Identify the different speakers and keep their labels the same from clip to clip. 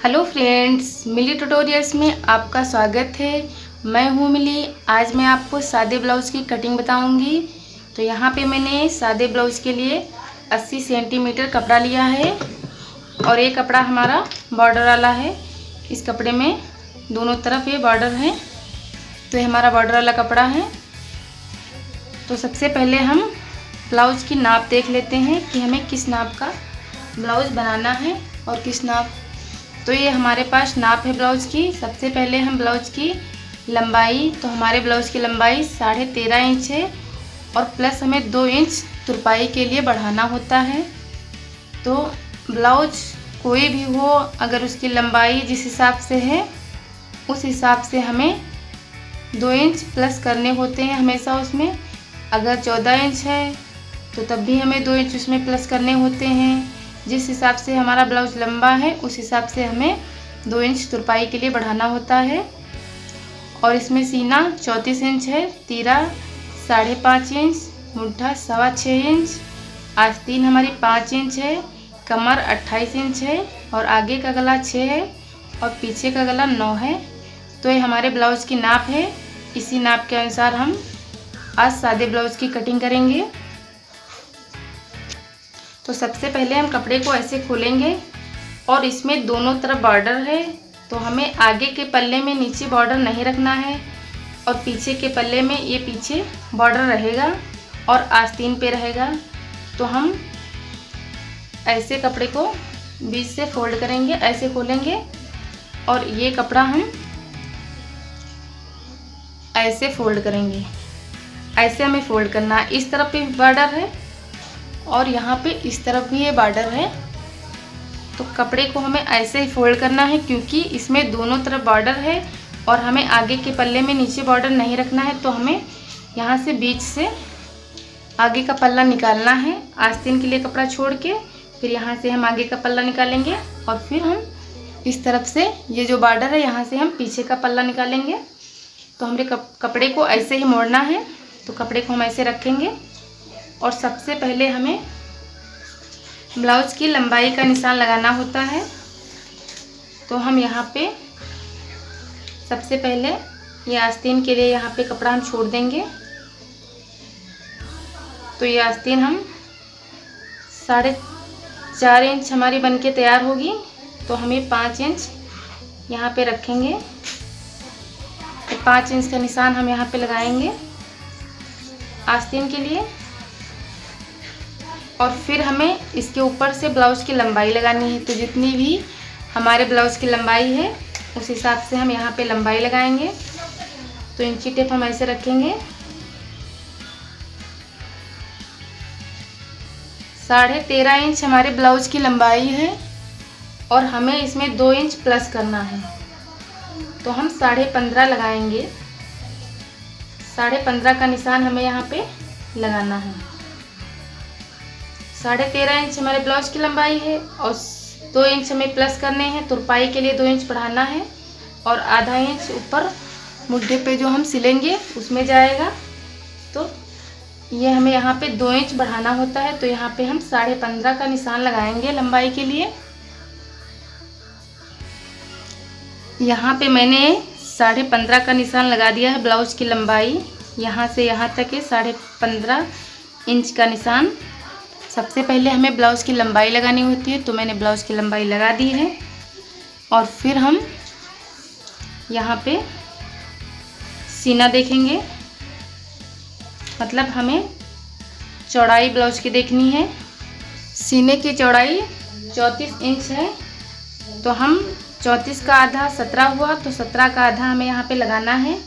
Speaker 1: Hello friends, मिली tutorials में आपका स्वागत है। मैं हूँ मिली। आज मैं आपको सादे ब्लाउज़ की कटिंग बताऊँगी। तो यहाँ पे मैंने सादे ब्लाउज़ के लिए 80 सेंटीमीटर कपड़ा लिया है और ये कपड़ा हमारा बॉर्डर वाला है। इस कपड़े में दोनों तरफ ये बॉर्डर है, तो ये हमारा बॉर्डर वाला कपड़ा है। तो सबसे पहले हम ब्लाउज़ की नाप देख लेते हैं कि हमें किस नाप का ब्लाउज़ बनाना है और किस नाप। तो ये हमारे पास नाप है ब्लाउज़ की। सबसे पहले हम ब्लाउज़ की लंबाई, तो हमारे ब्लाउज़ की लंबाई 13.5 इंच है और प्लस हमें 2 इंच तुरपाई के लिए बढ़ाना होता है। तो ब्लाउज़ कोई भी हो, अगर उसकी लंबाई जिस हिसाब से है उस हिसाब से हमें 2 इंच प्लस करने होते हैं हमेशा उसमें। अगर 14 इंच है तो तब भी हमें 2 इंच उसमें प्लस करने होते हैं। जिस हिसाब से हमारा ब्लाउज़ लंबा है उस हिसाब से हमें 2 इंच तुरपाई के लिए बढ़ाना होता है। और इसमें सीना 34 इंच है, तीरा 5.5 इंच, मुड्ढा 6.25 इंच, आस्तीन हमारी 5 इंच है, कमर 28 इंच है और आगे का गला 6 है और पीछे का गला 9 है। तो ये हमारे ब्लाउज़ की नाप है। इसी नाप के अनुसार हम आज सादे ब्लाउज़ की कटिंग करेंगे। तो सबसे पहले हम कपड़े को ऐसे खोलेंगे और इसमें दोनों तरफ बॉर्डर है, तो हमें आगे के पल्ले में नीचे बॉर्डर नहीं रखना है और पीछे के पल्ले में ये पीछे बॉर्डर रहेगा और आस्तीन पे रहेगा। तो हम ऐसे कपड़े को बीच से फोल्ड करेंगे, ऐसे खोलेंगे और ये कपड़ा हम ऐसे फोल्ड करेंगे। ऐसे हमें फोल्ड करना है। इस तरफ भी बॉर्डर है और यहाँ पे इस तरफ भी ये बॉर्डर है। तो कपड़े को हमें ऐसे ही फोल्ड करना है क्योंकि इसमें दोनों तरफ बॉर्डर है और हमें आगे के पल्ले में नीचे बॉर्डर नहीं रखना है। तो हमें यहाँ से बीच से आगे का पल्ला निकालना है। आस्तीन के लिए कपड़ा छोड़ के फिर यहाँ से हम आगे का पल्ला निकालेंगे और फिर हम इस तरफ से ये जो बॉर्डर है यहाँ से हम पीछे का पल्ला निकालेंगे। तो हमें कपड़े को ऐसे ही मोड़ना है। तो कपड़े को हम ऐसे रखेंगे और सबसे पहले हमें ब्लाउज़ की लंबाई का निशान लगाना होता है। तो हम यहाँ पे सबसे पहले ये आस्तीन के लिए यहाँ पे कपड़ा हम छोड़ देंगे। तो ये आस्तीन हम 4.5 इंच हमारी बनके तैयार होगी। तो हमें 5 इंच यहाँ पे रखेंगे। तो 5 इंच का निशान हम यहाँ पे लगाएंगे आस्तीन के लिए और फिर हमें इसके ऊपर से ब्लाउज़ की लंबाई लगानी है। तो जितनी भी हमारे ब्लाउज़ की लंबाई है उस हिसाब से हम यहाँ पे लंबाई लगाएंगे। तो इंची टेप हम ऐसे रखेंगे। 13.5 इंच हमारे ब्लाउज़ की लंबाई है और हमें इसमें 2 इंच प्लस करना है। तो हम 15.5 लगाएंगे। 15.5 का निशान हमें यहाँ पे लगाना है। 13.5 इंच हमारे ब्लाउज़ की लंबाई है और 2 इंच हमें प्लस करने हैं। तुरपाई के लिए 2 इंच बढ़ाना है और आधा इंच ऊपर मुड्ढे पे जो हम सिलेंगे उसमें जाएगा। तो ये हमें यहाँ पे 2 इंच बढ़ाना होता है। तो यहाँ पे हम 15.5 का निशान लगाएंगे लंबाई के लिए। यहाँ पे मैंने 15.5 का निशान लगा दिया है। ब्लाउज़ की लंबाई यहाँ से यहाँ तक है 15.5 इंच का निशान। सबसे पहले हमें ब्लाउज़ की लंबाई लगानी होती है, तो मैंने ब्लाउज़ की लंबाई लगा दी है। और फिर हम यहाँ पे सीना देखेंगे, मतलब हमें चौड़ाई ब्लाउज़ की देखनी है। सीने की चौड़ाई 34 इंच है। तो हम 34 का आधा 17 हुआ, तो 17 का आधा हमें यहाँ पे लगाना है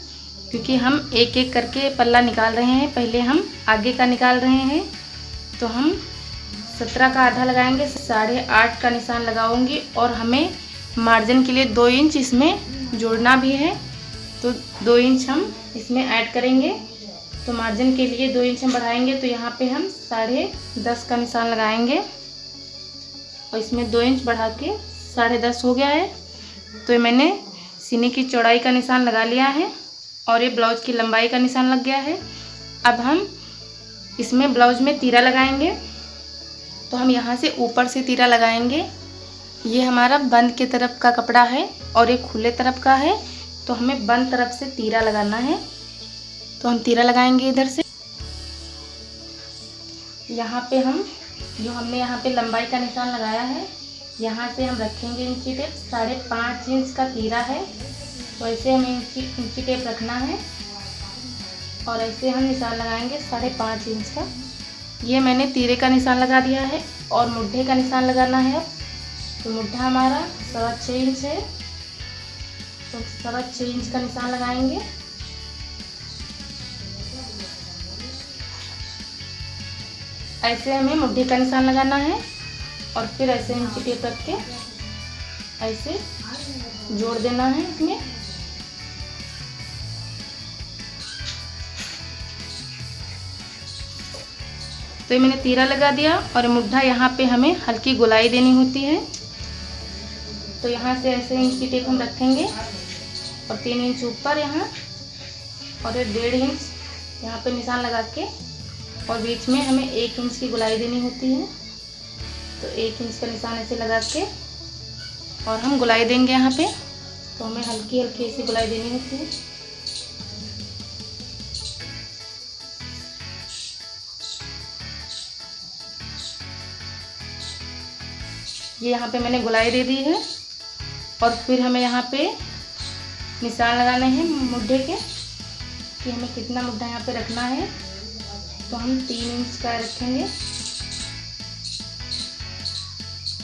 Speaker 1: क्योंकि हम एक एक करके पल्ला निकाल रहे हैं। पहले हम आगे का निकाल रहे हैं। तो हम 17 का आधा लगाएंगे। 8.5 का निशान लगाऊंगी और हमें मार्जिन के लिए 2 इंच इसमें जोड़ना भी है। तो 2 इंच हम इसमें ऐड करेंगे। तो मार्जिन के लिए 2 इंच हम बढ़ाएंगे। तो यहाँ पे हम 10.5 का निशान लगाएंगे और इसमें 2 इंच बढ़ा के 10.5 हो गया है। तो ये मैंने सीने की चौड़ाई का निशान लगा लिया है और ये ब्लाउज़ की लंबाई का निशान लग गया है। अब हम इसमें ब्लाउज़ में तीरा लगाएंगे। तो हम यहाँ से ऊपर से तीरा लगाएंगे ये हमारा बंद की तरफ का कपड़ा है और एक खुले तरफ का है, तो हमें बंद तरफ से तीरा लगाना है। तो हम तीरा लगाएंगे इधर से। यहाँ पे हम जो हमने यहाँ पे लंबाई का निशान लगाया है, यहाँ से हम रखेंगे इंची टेप। 5.5 इंच का तीरा है, तो ऐसे हमें इंची टेप रखना है और ऐसे हम निशान लगाएंगे 5.5 इंच का। ये मैंने तीरे का निशान लगा दिया है और मुड्ढे का निशान लगाना है। तो मुड्ढा हमारा 6.25 इंच है, तो 6.25 इंच का निशान लगाएंगे। ऐसे हमें मुड्ढे का निशान लगाना है और फिर ऐसे इंची टेप रख के ऐसे जोड़ देना है इसमें। तो ये मैंने तीरा लगा दिया और मुड्ढा यहाँ पे हमें हल्की गोलाई देनी होती है। तो यहाँ से ऐसे इंची टेप हम रखेंगे और 3 इंच ऊपर यहाँ और 1.5 इंच यहाँ पे निशान लगा के, और बीच में हमें 1 इंच की गोलाई देनी होती है। तो 1 इंच का निशान ऐसे लगा के और हम गोलाई देंगे यहाँ पे। तो हमें हल्की हल्की ऐसी गोलाई देनी होती है। ये यहाँ पे मैंने गोलाई दे दी है और फिर हमें यहाँ पे निशान लगाने हैं मुड्ढे के कि हमें कितना मुड्ढा यहाँ पे रखना है। तो हम 3 इंच का रखेंगे।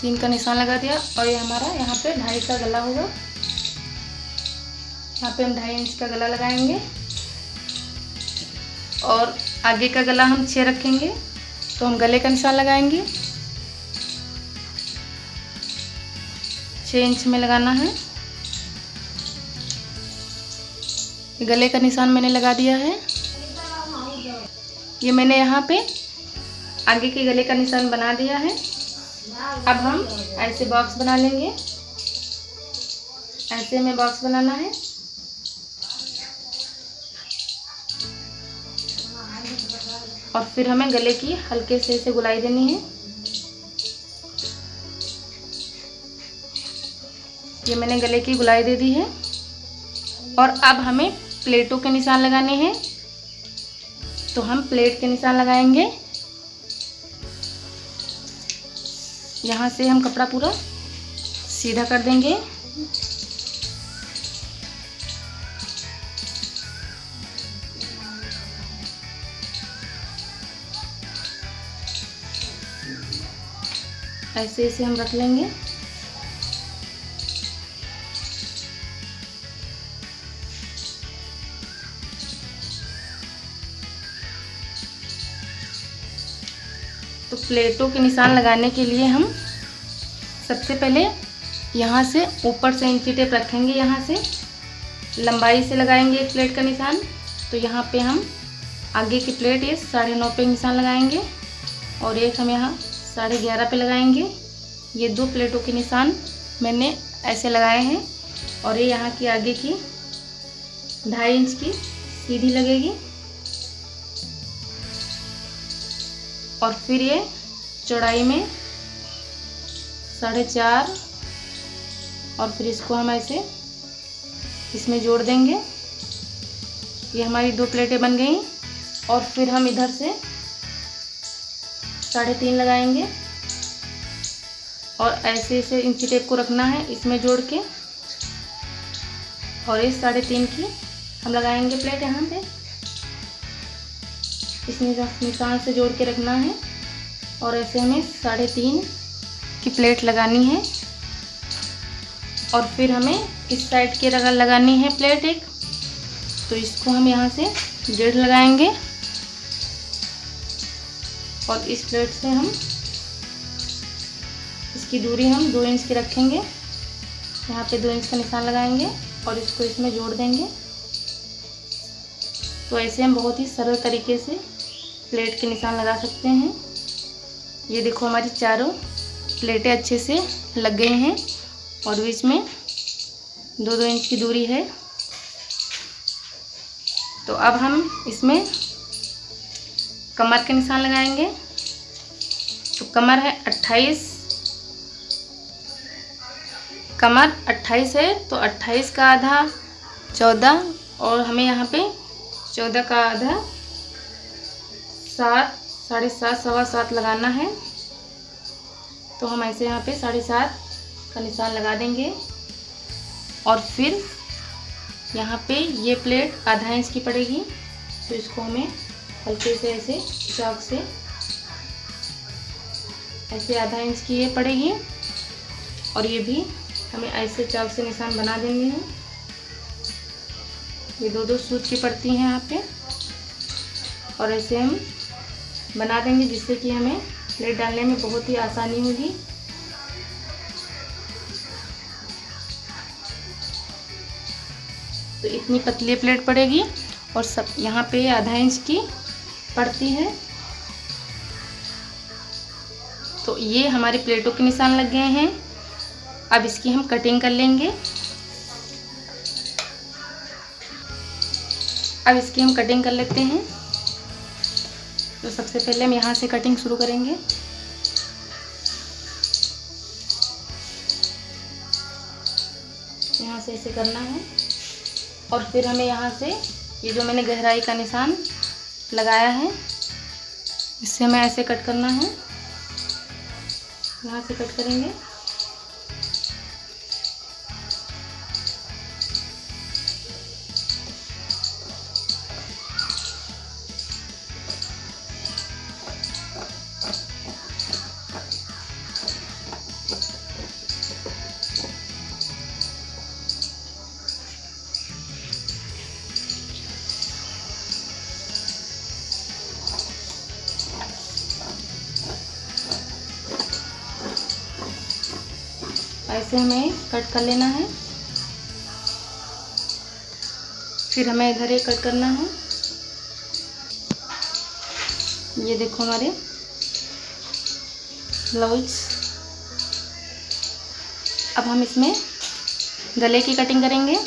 Speaker 1: 3 का निशान लगा दिया और ये हमारा यहाँ पे 2.5 का गला होगा। यहाँ पे हम 2.5 इंच का गला लगाएंगे और आगे का गला हम 6 रखेंगे। तो हम गले का निशान लगाएंगे, 6 इंच में लगाना है। गले का निशान मैंने लगा दिया है। ये मैंने यहाँ पे आगे के गले का निशान बना दिया है। अब हम ऐसे बॉक्स बना लेंगे। ऐसे में बॉक्स बनाना है और फिर हमें गले की हल्के से ऐसे गोलाई देनी है। ये मैंने गले की गोलाई दे दी है और अब हमें प्लेटों के निशान लगाने हैं। तो हम प्लेट के निशान लगाएंगे। यहाँ से हम कपड़ा पूरा सीधा कर देंगे। ऐसे ऐसे हम रख लेंगे। तो प्लेटों के निशान लगाने के लिए हम सबसे पहले यहाँ से ऊपर से इंची टेप रखेंगे। यहाँ से लंबाई से लगाएंगे एक प्लेट का निशान। तो यहाँ पे हम आगे की प्लेट ये 9.5 पे निशान लगाएंगे और एक हम यहाँ 11.5 पे लगाएंगे। ये 2 प्लेटों के निशान मैंने ऐसे लगाए हैं और ये यहाँ की आगे की 2.5 इंच की सीधी लगेगी और फिर ये चौड़ाई में 4.5 और फिर इसको हम ऐसे इसमें जोड़ देंगे। ये हमारी 2 प्लेटें बन गई और फिर हम इधर से 3.5 लगाएंगे और ऐसे ऐसे इंची टेप को रखना है इसमें जोड़ के और इस 3.5 की हम लगाएंगे प्लेट यहाँ पे। इस निशान से जोड़ के रखना है और ऐसे हमें 3.5 की प्लेट लगानी है और फिर हमें इस साइड के लगानी है प्लेट एक। तो इसको हम यहाँ से 1.5 लगाएंगे और इस प्लेट से हम इसकी दूरी हम 2 इंच की रखेंगे। यहाँ पे 2 इंच का निशान लगाएंगे और इसको इसमें जोड़ देंगे। तो ऐसे हम बहुत ही सरल तरीके से प्लेट के निशान लगा सकते हैं। ये देखो हमारी चारों प्लेटें अच्छे से लग गई हैं और बीच में 2-2 इंच की दूरी है। तो अब हम इसमें कमर के निशान लगाएंगे। तो कमर है 28 कमर 28 है तो 28 का आधा 14, और हमें यहाँ पे 14 का आधा 7, 7.5, सवा 7 लगाना है। तो हम ऐसे यहाँ पे 7.5 का निशान लगा देंगे। और फिर यहाँ पे ये प्लेट आधा इंच की पड़ेगी, तो इसको हमें हल्के से ऐसे चाक से ऐसे आधा इंच की ये पड़ेगी, और ये भी हमें ऐसे चाक से निशान बना देंगे हैं। ये दो सूत की पड़ती हैं यहाँ पे, और ऐसे हम बना देंगे जिससे कि हमें प्लेट डालने में बहुत ही आसानी होगी। तो इतनी पतली प्लेट पड़ेगी, और सब यहाँ पे आधा इंच की पड़ती है। तो ये हमारी प्लेटों के निशान लग गए हैं। अब इसकी हम कटिंग कर लेंगे। अब इसकी हम कटिंग कर लेते हैं। तो सबसे पहले हम यहाँ से कटिंग शुरू करेंगे। यहाँ से ऐसे करना है, और फिर हमें यहाँ से ये जो मैंने गहराई का निशान लगाया है, इससे हमें ऐसे कट करना है। यहाँ से कट करेंगे। ऐसे हमें कट कर लेना है। फिर हमें इधर एक कट करना है। ये देखो हमारे ब्लाउज। अब हम इसमें गले की कटिंग करेंगे।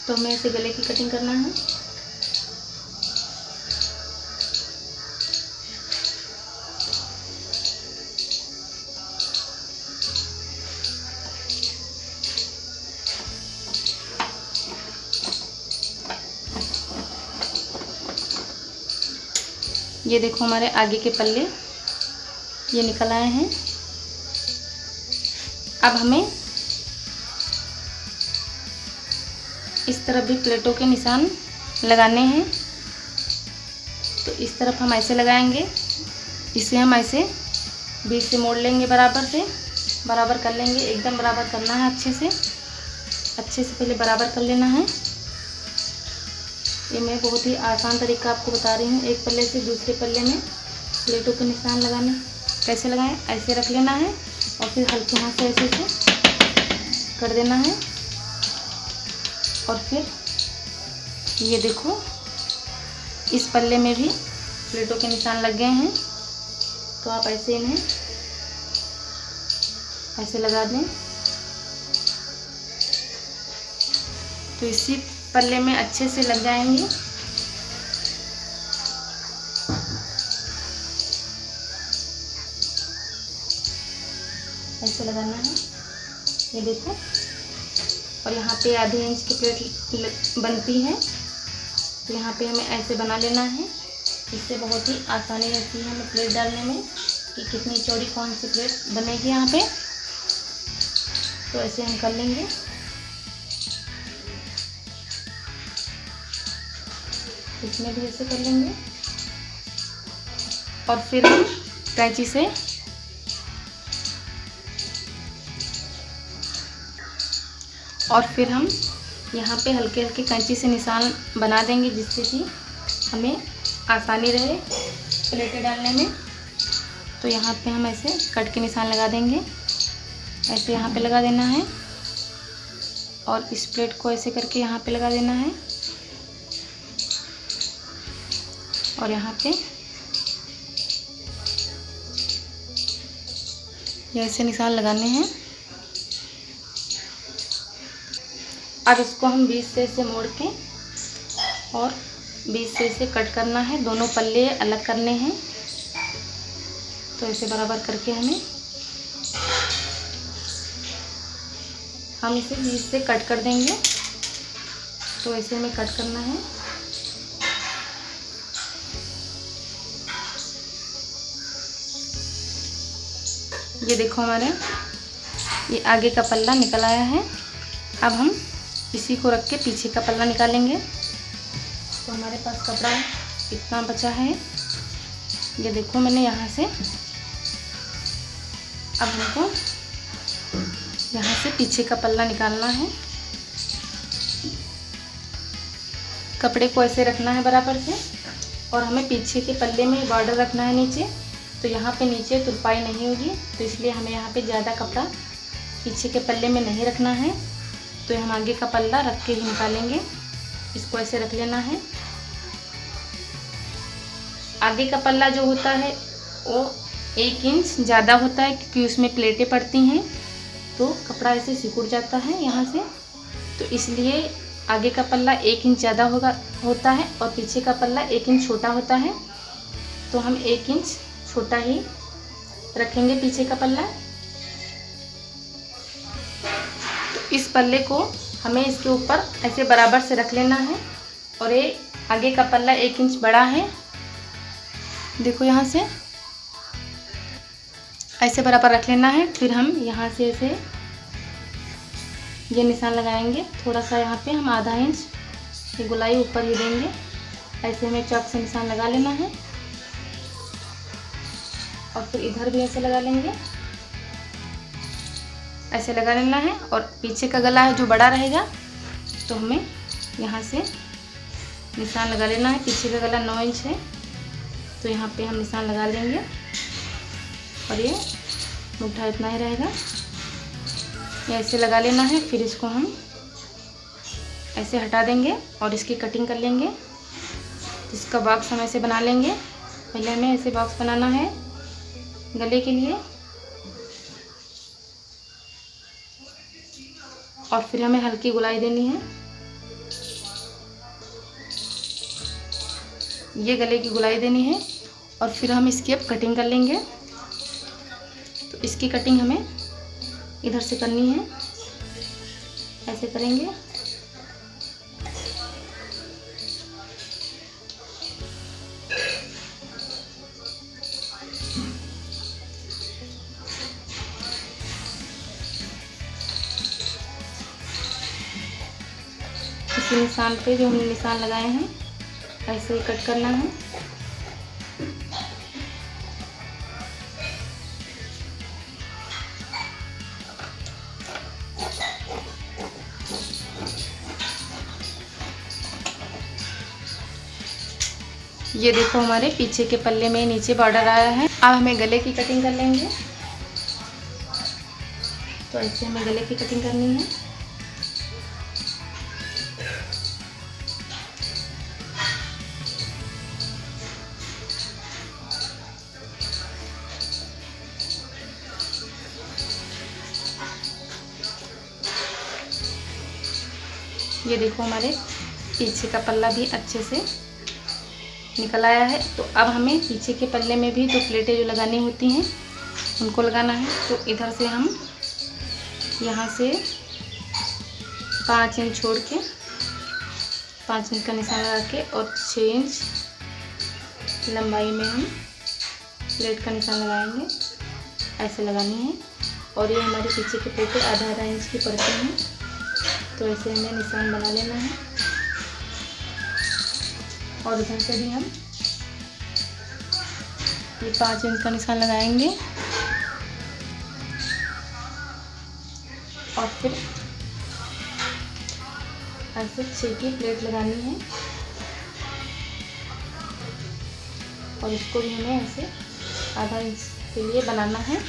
Speaker 1: तो हमें इसे गले की कटिंग करना है। ये देखो हमारे आगे के पल्ले ये निकल आए हैं। अब हमें इस तरफ भी प्लेटों के निशान लगाने हैं। तो इस तरफ हम ऐसे लगाएंगे, इसे हम ऐसे बीच से मोड़ लेंगे, बराबर कर लेंगे। एकदम बराबर करना है, अच्छे से पहले बराबर कर लेना है। ये मैं बहुत ही आसान तरीका आपको बता रही हूँ। एक पल्ले से दूसरे पल्ले में प्लेटों के निशान लगाने कैसे लगाएं, ऐसे रख लेना है, और फिर हल्के हाथ से ऐसे कर देना है। और फिर ये देखो इस पल्ले में भी प्लेटों के निशान लग गए हैं। तो आप ऐसे इन्हें ऐसे लगा दें। तो इसी पल्ले में अच्छे से लग जाएंगे। ऐसे लगाना है, ये देखो। और यहाँ पे आधे इंच की प्लेट बनती है, तो यहाँ पे हमें ऐसे बना लेना है। इससे बहुत ही आसानी रहती है हमें प्लेट डालने में कि कितनी चौड़ी कौन सी प्लेट बनेगी यहाँ पे। तो ऐसे हम कर लेंगे। इसमें भी ऐसे कर लेंगे, और फिर हम कैंची से यहाँ पे हल्के हल्के कैंची से निशान बना देंगे, जिससे कि हमें आसानी रहे प्लेटें डालने में। तो यहाँ पे हम ऐसे कट के निशान लगा देंगे। ऐसे यहाँ पे लगा देना है, और इस प्लेट को ऐसे करके यहाँ पे लगा देना है, और यहाँ पे ये ऐसे निशान लगाने हैं। अब इसको हम बीच से ऐसे मोड़ के और बीच से ऐसे कट करना है। दोनों पल्ले अलग करने हैं। तो ऐसे बराबर करके हमें हम इसे बीच से कट कर देंगे। तो ऐसे हमें कट करना है। ये देखो हमारे ये आगे का पल्ला निकल आया है। अब हम इसी को रख के पीछे का पल्ला निकालेंगे। तो हमारे पास कपड़ा इतना बचा है। ये देखो मैंने यहाँ से, अब हमको यहाँ से पीछे का पल्ला निकालना है। कपड़े को ऐसे रखना है बराबर से, और हमें पीछे के पल्ले में बॉर्डर रखना है नीचे। तो यहाँ पे नीचे तुरपाई नहीं होगी, तो इसलिए हमें यहाँ पे ज़्यादा कपड़ा पीछे के पल्ले में नहीं रखना है। तो हम आगे का पल्ला रख के ही निकालेंगे। इसको ऐसे रख लेना है। आगे का पल्ला जो होता है वो 1 इंच ज़्यादा होता है, क्योंकि उसमें प्लेटें पड़ती हैं, तो कपड़ा ऐसे सिकुड़ जाता है यहाँ से। तो इसलिए आगे का पल्ला 1 इंच ज़्यादा होता है और पीछे का पल्ला 1 इंच छोटा होता है। तो हम 1 इंच छोटा ही रखेंगे पीछे का पल्ला। तो इस पल्ले को हमें इसके ऊपर ऐसे बराबर से रख लेना है। और ये आगे का पल्ला 1 इंच बड़ा है, देखो यहाँ से ऐसे बराबर रख लेना है। फिर हम यहाँ से ऐसे ये निशान लगाएंगे। थोड़ा सा यहाँ पे हम आधा इंच ये गोलाई ऊपर ही देंगे। ऐसे हमें चॉक से निशान लगा लेना है, और फिर इधर भी ऐसे लगा लेंगे। ऐसे लगा लेना है। और पीछे का गला है जो बड़ा रहेगा, तो हमें यहाँ से निशान लगा लेना है। पीछे का गला 9 इंच है, तो यहाँ पे हम निशान लगा लेंगे। और ये मुट्ठा इतना ही रहेगा, ये ऐसे लगा लेना है। फिर इसको हम ऐसे हटा देंगे और इसकी कटिंग कर लेंगे। इसका बॉक्स हम ऐसे बना लेंगे। पहले हमें ऐसे बॉक्स बनाना है गले के लिए, और फिर हमें हल्की गुलाई देनी है। ये गले की गुलाई देनी है, और फिर हम इसकी अब कटिंग कर लेंगे। तो इसकी कटिंग हमें इधर से करनी है, ऐसे करेंगे। इसी निशान पे जो हमने निशान लगाए हैं ऐसे ही कट करना है। ये देखो हमारे पीछे के पल्ले में नीचे बॉर्डर आया है। अब हमें गले की कटिंग कर लेंगे। तो ऐसे हमें गले की कटिंग करनी है। ये देखो हमारे पीछे का पल्ला भी अच्छे से निकल आया है। तो अब हमें पीछे के पल्ले में भी 2 प्लेटें जो लगानी होती हैं उनको लगाना है। तो इधर से हम यहाँ से 5 इंच छोड़ के 5 इंच का निशान लगा के और 6 इंच लंबाई में हम प्लेट का निशान लगाएंगे। ऐसे लगानी है। और ये हमारे पीछे के प्लेटें आधा इंच की पड़ती हैं, तो ऐसे हमें निशान बना लेना है। और इधर से भी हम ये 5 इंच का निशान लगाएंगे, और फिर ऐसे 6 की प्लेट लगानी है। और इसको भी हमें ऐसे आधा इंच के लिए बनाना है।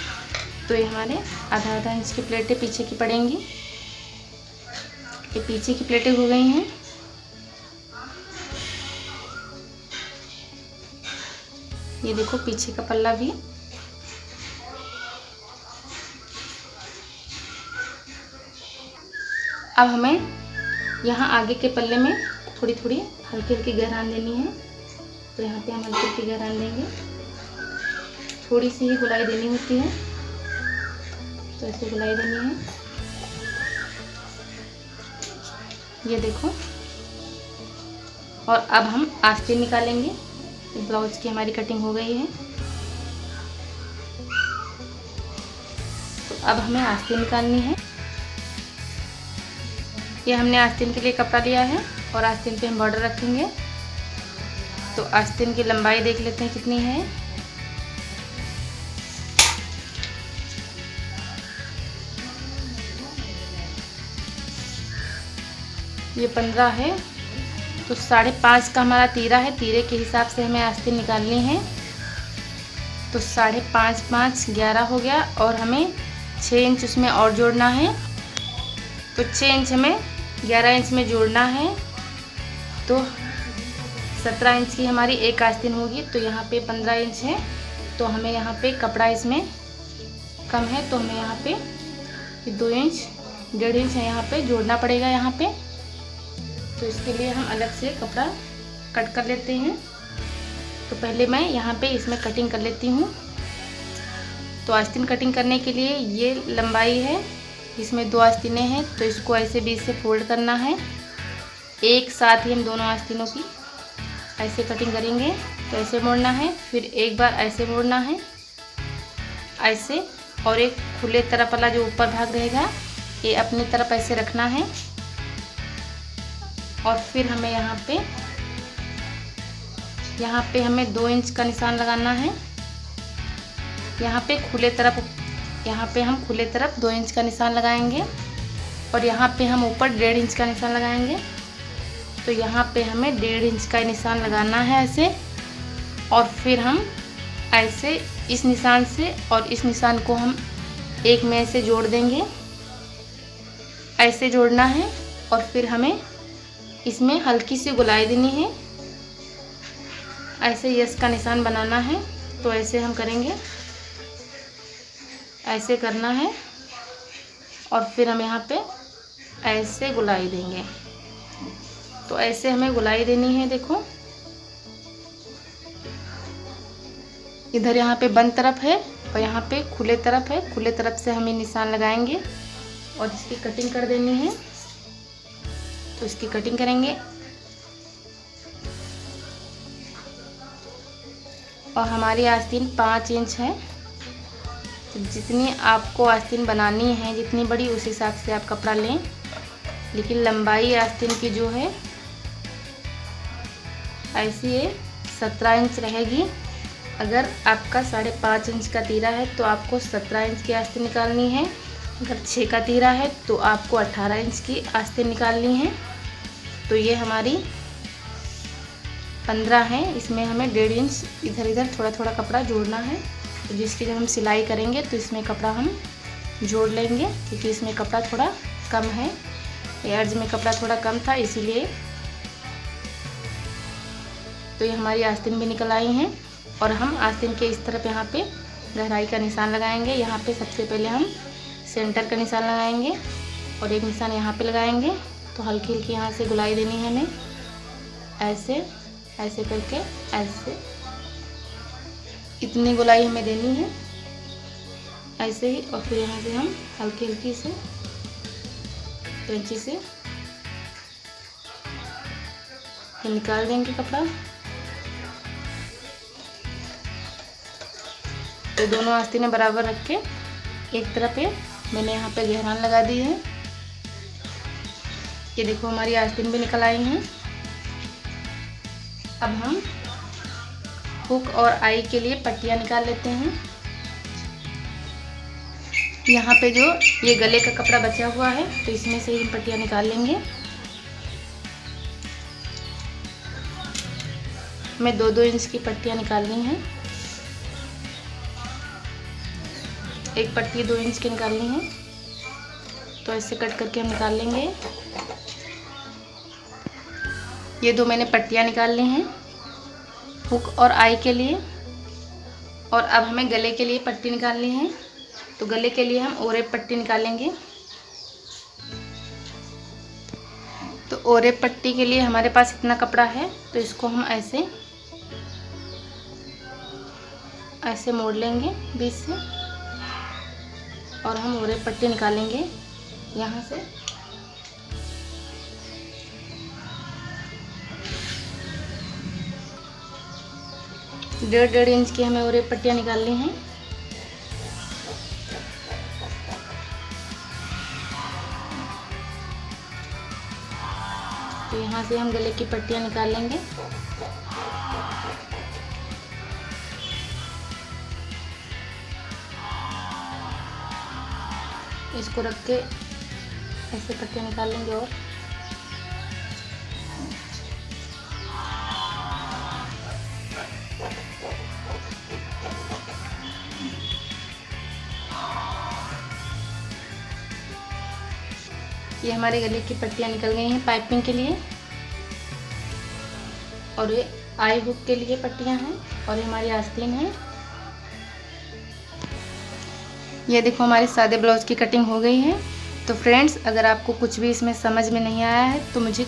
Speaker 1: तो ये हमारे आधा इंच की प्लेटें पीछे की पड़ेंगी। ये पीछे की प्लेटें हो गई हैं। ये देखो पीछे का पल्ला भी। अब हमें यहाँ आगे के पल्ले में थोड़ी थोड़ी हल्की हल्की गहरान देनी है। तो यहाँ पे हम हल्की हल्की गहरान देंगे। थोड़ी सी ही गुलाई देनी होती है, तो ऐसे गुलाई देनी है। ये देखो। और अब हम आस्तीन निकालेंगे। ब्लाउज की हमारी कटिंग हो गई है, तो अब हमें आस्तीन निकालनी है। ये हमने आस्तीन के लिए कपड़ा लिया है और आस्तीन पे हम बॉर्डर रखेंगे। तो आस्तीन की लंबाई देख लेते हैं कितनी है। ये 15 है, तो 5.5 का हमारा तीरा है। तीरे के हिसाब से हमें आस्तीन निकालनी है। तो 5.5 5 11 हो गया, और हमें 6 इंच उसमें और जोड़ना है। तो 6 इंच हमें 11 इंच में जोड़ना है, तो 17 इंच की हमारी एक आस्तीन होगी। तो यहाँ पे 15 इंच है, तो हमें यहाँ पे कपड़ा इसमें कम है, तो हमें यहाँ पे 2 इंच 1.5 इंच है यहाँ पे जोड़ना पड़ेगा यहाँ पे। तो इसके लिए हम अलग से कपड़ा कट कर लेते हैं। तो पहले मैं यहाँ पे इसमें कटिंग कर लेती हूँ। तो आस्तीन कटिंग करने के लिए ये लंबाई है, इसमें 2 आस्तीनें हैं, तो इसको ऐसे बीच से फोल्ड करना है। एक साथ ही हम दोनों आस्तीनों की ऐसे कटिंग करेंगे। तो ऐसे मोड़ना है, फिर एक बार ऐसे मोड़ना है ऐसे, और एक खुले तरफ वाला जो ऊपर भाग रहेगा ये अपनी तरफ ऐसे रखना है। और फिर हमें यहाँ पे हमें 2 इंच का निशान लगाना है। यहाँ पे हम खुले तरफ 2 इंच का निशान लगाएंगे, और यहाँ पे हम ऊपर 1.5 इंच का निशान लगाएंगे। तो यहाँ पे हमें 1.5 इंच का निशान लगाना है ऐसे, और फिर हम ऐसे इस निशान से और इस निशान को हम एक में ऐसे जोड़ देंगे। ऐसे जोड़ना है, और फिर हमें इसमें हल्की सी गोलाई देनी है। ऐसे यस का निशान बनाना है, तो ऐसे हम करेंगे, ऐसे करना है, और फिर हम यहाँ पे ऐसे गोलाई देंगे। तो ऐसे हमें गोलाई देनी है। देखो इधर यहाँ पे बंद तरफ है और यहाँ पे खुले तरफ है। खुले तरफ से हम ये निशान लगाएंगे और इसकी कटिंग कर देनी है। तो इसकी कटिंग करेंगे, और हमारी आस्तीन 5 इंच है। तो जितनी आपको आस्तीन बनानी है, जितनी बड़ी, उस हिसाब से आप कपड़ा लें। लेकिन लंबाई आस्तीन की जो है ऐसी ये 17 इंच रहेगी। अगर आपका 5.5 इंच का तीरा है तो आपको 17 इंच की आस्तीन निकालनी है। अगर 6 का तीरा है तो आपको 18 इंच की आस्तीन निकालनी है। तो ये हमारी 15 है, इसमें हमें 1.5 इंच इधर इधर थोड़ा थोड़ा कपड़ा जोड़ना है। तो जिसकी जब हम सिलाई करेंगे तो इसमें कपड़ा हम जोड़ लेंगे, क्योंकि इसमें कपड़ा थोड़ा कम है। एज में कपड़ा थोड़ा कम था इसीलिए। तो ये हमारी आस्तीन भी निकल आई हैं, और हम आस्तीन के इस तरफ यहाँ पे गहराई का निशान लगाएंगे। यहाँ पे सबसे पहले हम सेंटर का निशान लगाएंगे और एक निशान यहाँ पे लगाएंगे। तो हल्की हल्की यहाँ से गुलाई देनी है हमें, ऐसे ऐसे करके, ऐसे इतनी गुलाई हमें देनी है ऐसे ही। और फिर यहाँ से हम हल्की हल्की से कैंची से निकाल देंगे कपड़ा। तो दोनों आस्तीनें बराबर रख के एक तरफ पे मैंने यहाँ पे घेरान लगा दी है। ये देखो हमारी आस्तीन भी निकल आई हैं। अब हम हुक और आई के लिए पट्टियाँ निकाल लेते हैं। यहाँ पे जो ये गले का कपड़ा बचा हुआ है तो इसमें से ही पट्टियाँ निकाल लेंगे। हमें 2-2 इंच की पट्टियाँ निकालनी हैं। एक पट्टी 2 इंच की निकालनी है, तो ऐसे कट करके हम निकाल लेंगे। ये 2 मैंने पट्टियाँ निकाल ली हैं हुक और आई के लिए। और अब हमें गले के लिए पट्टी निकालनी है। तो गले के लिए हम ओरेप पट्टी निकालेंगे। तो ओरेप पट्टी के लिए हमारे पास इतना कपड़ा है, तो इसको हम ऐसे ऐसे मोड़ लेंगे बीच से, और हम ओरेप पट्टी निकालेंगे यहाँ से। 1.5 इंच की हमें और पट्टियाँ निकालनी हैं। तो यहाँ से हम गले की पट्टियाँ निकाल लेंगे। इसको रख के ऐसे पट्टियाँ निकाल लेंगे। और ये हमारे गले की पट्टियाँ निकल गई हैं पाइपिंग के लिए, और ये आई हुक के लिए पट्टियाँ हैं, और ये हमारी आस्तीन है। ये देखो हमारे सादे ब्लाउज़ की कटिंग हो गई है। तो फ्रेंड्स, अगर आपको कुछ भी इसमें समझ में नहीं आया है तो मुझे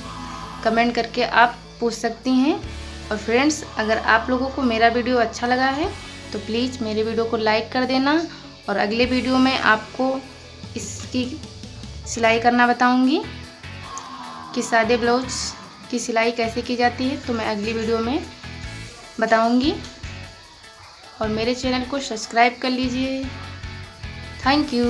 Speaker 1: कमेंट करके आप पूछ सकती हैं। और फ्रेंड्स, अगर आप लोगों को मेरा वीडियो अच्छा लगा है तो प्लीज़ मेरे वीडियो को लाइक कर देना। और अगले वीडियो में आपको इसकी सिलाई करना बताऊंगी कि सादे ब्लाउज की सिलाई कैसे की जाती है, तो मैं अगली वीडियो में बताऊंगी। और मेरे चैनल को सब्सक्राइब कर लीजिए। Thank you.